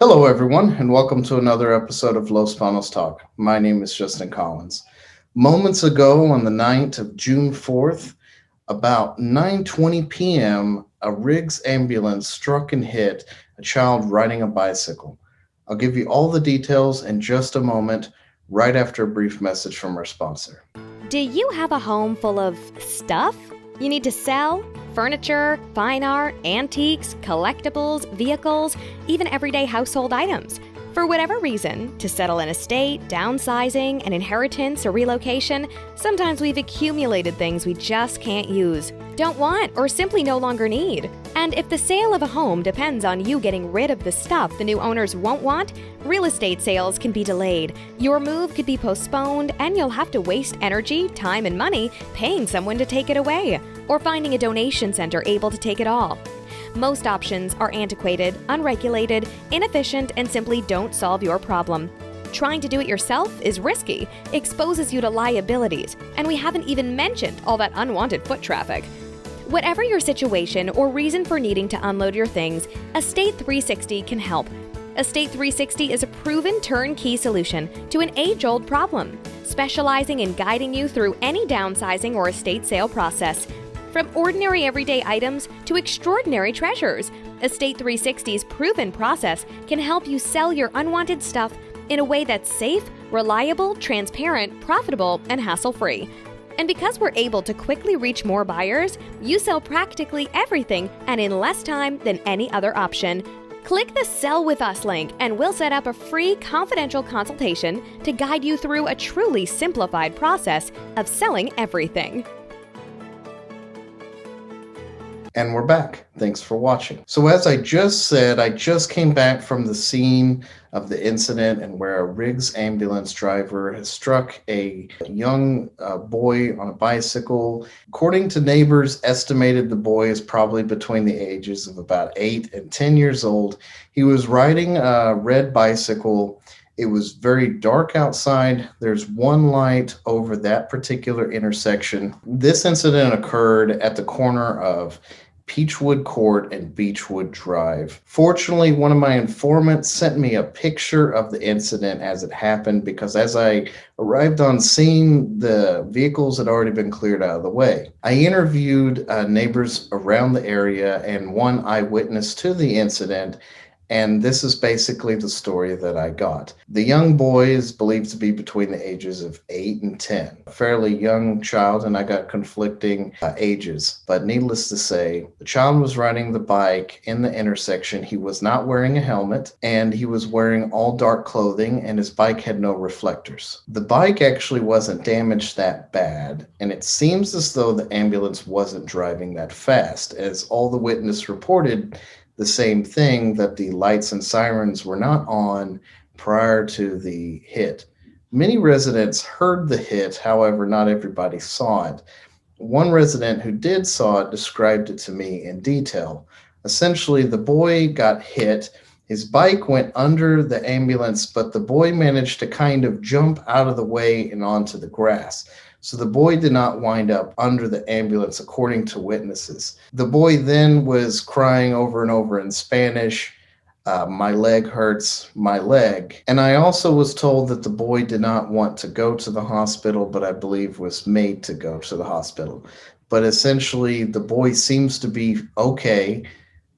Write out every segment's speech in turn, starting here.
Hello, everyone, and welcome to another episode of Los Banos Talk. My name is Justin Collins. Moments ago, on the night of June 4th, about 9:20 p.m., a Riggs ambulance struck and hit a child riding a bicycle. I'll give you all the details in just a moment, right after a brief message from our sponsor. Do you have a home full of stuff you need to sell? Furniture, fine art, antiques, collectibles, vehicles, even everyday household items. For whatever reason, to settle an estate, downsizing, an inheritance, or relocation, sometimes we've accumulated things we just can't use, don't want, or simply no longer need. And if the sale of a home depends on you getting rid of the stuff the new owners won't want, real estate sales can be delayed. Your move could be postponed, and you'll have to waste energy, time, and money paying someone to take it away, or finding a donation center able to take it all. Most options are antiquated, unregulated, inefficient, and simply don't solve your problem. Trying to do it yourself is risky, exposes you to liabilities, and we haven't even mentioned all that unwanted foot traffic. Whatever your situation or reason for needing to unload your things, Estate 360 can help. Estate 360 is a proven turnkey solution to an age-old problem, specializing in guiding you through any downsizing or estate sale process. From ordinary everyday items to extraordinary treasures, Estate 360's proven process can help you sell your unwanted stuff in a way that's safe, reliable, transparent, profitable, and hassle-free. And because we're able to quickly reach more buyers, you sell practically everything and in less time than any other option. Click the Sell With Us link and we'll set up a free confidential consultation to guide you through a truly simplified process of selling everything. And we're back. Thanks for watching. So as I just said, I just came back from the scene of the incident and where a Riggs ambulance driver has struck a young boy on a bicycle. According to neighbors, estimated the boy is probably between the ages of about 8 and 10 years old. He was riding a red bicycle. It was very dark outside. There's one light over that particular intersection. This incident occurred at the corner of Peachwood Court and Beechwood Drive. Fortunately, one of my informants sent me a picture of the incident as it happened because as I arrived on scene, the vehicles had already been cleared out of the way. I interviewed neighbors around the area and one eyewitness to the incident, and this is basically the story that I got. The young boy is believed to be between the ages of 8 and 10. A fairly young child, and I got conflicting ages. But needless to say, the child was riding the bike in the intersection. He was not wearing a helmet, and he was wearing all dark clothing, and his bike had no reflectors. The bike actually wasn't damaged that bad, and it seems as though the ambulance wasn't driving that fast, as all the witness reported the same thing, that the lights and sirens were not on prior to the hit. Many residents heard the hit, however, not everybody saw it. One resident who did saw it described it to me in detail. Essentially, the boy got hit. His bike went under the ambulance, but the boy managed to kind of jump out of the way and onto the grass. So the boy did not wind up under the ambulance, according to witnesses. The boy then was crying over and over in Spanish, "My leg hurts, my leg." And I also was told that the boy did not want to go to the hospital, but I believe was made to go to the hospital. But essentially, the boy seems to be okay,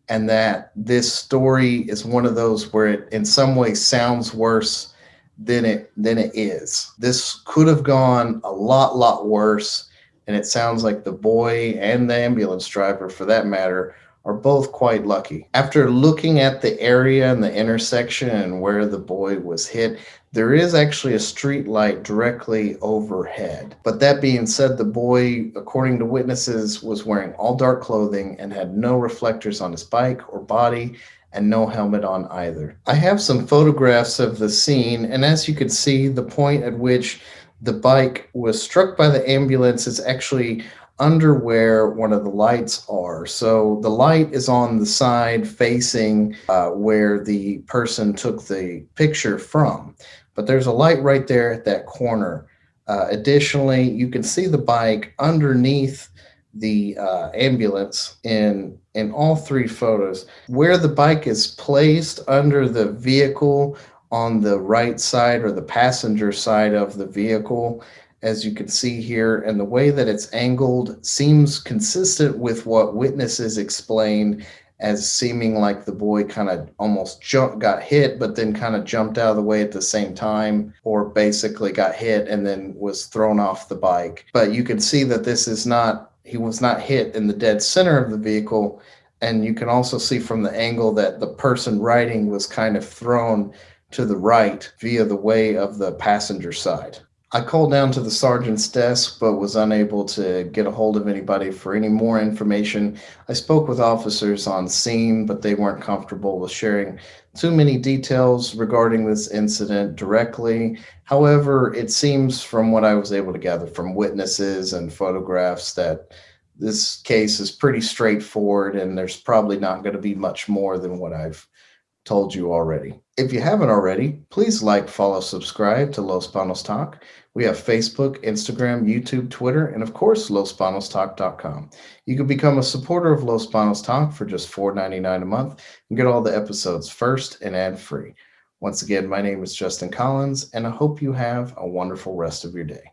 and that this story is one of those where it in some way sounds worse than it is. This could have gone a lot worse, and it sounds like the boy and the ambulance driver, for that matter, are both quite lucky. After looking at the area and the intersection and where the boy was hit, there is actually a street light directly overhead. But that being said, the boy, according to witnesses, was wearing all dark clothing and had no reflectors on his bike or body, and no helmet on either. I have some photographs of the scene, and as you can see, the point at which the bike was struck by the ambulance is actually under where one of the lights are. So the light is on the side facing where the person took the picture from. But there's a light right there at that corner. Additionally, you can see the bike underneath the ambulance in all three photos. Where the bike is placed under the vehicle on the right side or the passenger side of the vehicle, as you can see here, and the way that it's angled seems consistent with what witnesses explained as seeming like the boy kind of almost got hit, but then kind of jumped out of the way at the same time, or basically got hit and then was thrown off the bike. But you can see that this is not, he was not hit in the dead center of the vehicle. And you can also see from the angle that the person riding was kind of thrown to the right via the way of the passenger side. I called down to the sergeant's desk but was unable to get a hold of anybody for any more information. I spoke with officers on scene, but they weren't comfortable with sharing too many details regarding this incident directly. However, it seems from what I was able to gather from witnesses and photographs that this case is pretty straightforward and there's probably not going to be much more than what I've told you already. If you haven't already, please like, follow, subscribe to Los Banos Talk. We have Facebook, Instagram, YouTube, Twitter, and of course, LosBanosTalk.com. You can become a supporter of Los Banos Talk for just $4.99 a month and get all the episodes first and ad-free. Once again, my name is Justin Collins, and I hope you have a wonderful rest of your day.